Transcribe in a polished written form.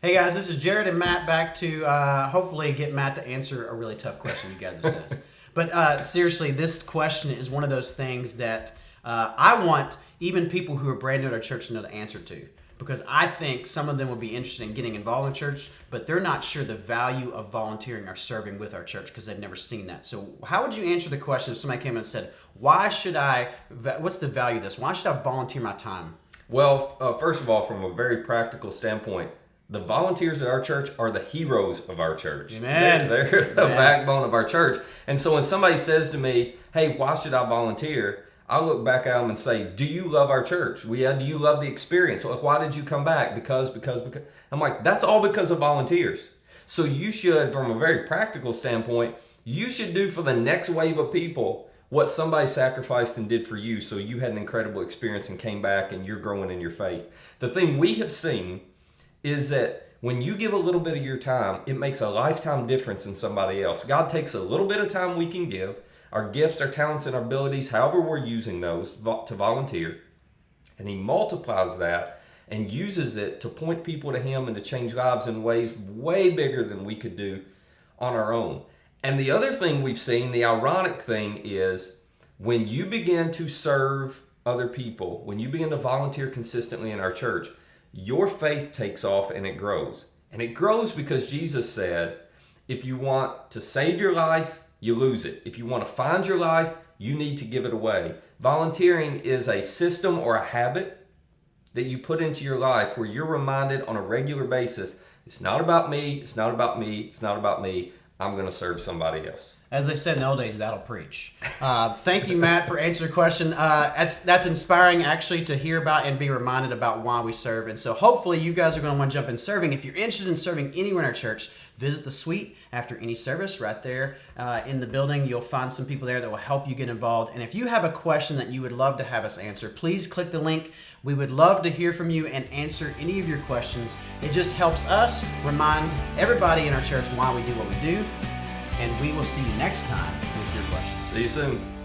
Hey guys, this is Jared and Matt back to hopefully get Matt to answer a really tough question you guys have sent us. But seriously, this question is one of those things that I want even people who are brand new at our church to know the answer to. Because I think some of them would be interested in getting involved in church, but they're not sure the value of volunteering or serving with our church because they've never seen that. So how would you answer the question if somebody came in and said, what's the value of this? Why should I volunteer my time? Well, first of all, from a very practical standpoint, the volunteers at our church are the heroes of our church. Amen. They're the backbone of our church. And so when somebody says to me, hey, why should I volunteer? I look back at them and say, do you love our church? Do you love the experience? Like, why did you come back? Because. I'm like, that's all because of volunteers. So you should, from a very practical standpoint, you should do for the next wave of people what somebody sacrificed and did for you so you had an incredible experience and came back and you're growing in your faith. The thing we have seen is that when you give a little bit of your time, it makes a lifetime difference in somebody else. God takes a little bit of time we can give, our gifts, our talents, and our abilities, however we're using those to volunteer, and He multiplies that and uses it to point people to Him and to change lives in ways way bigger than we could do on our own. And the other thing we've seen, the ironic thing is, when you begin to serve other people, when you begin to volunteer consistently in our church, your faith takes off and it grows. And it grows because Jesus said, if you want to save your life, you lose it. If you want to find your life, you need to give it away. Volunteering is a system or a habit that you put into your life where you're reminded on a regular basis, it's not about me, it's not about me, it's not about me. I'm going to serve somebody else. As they said in the old days, that'll preach. Thank you, Matt, for answering the question. That's inspiring, actually, to hear about and be reminded about why we serve. And so hopefully you guys are going to want to jump in serving. If you're interested in serving anywhere in our church, visit the suite after any service right there in the building. You'll find some people there that will help you get involved. And if you have a question that you would love to have us answer, please click the link. We would love to hear from you and answer any of your questions. It just helps us remind everybody in our church why we do what we do. And we will see you next time with your questions. See you soon.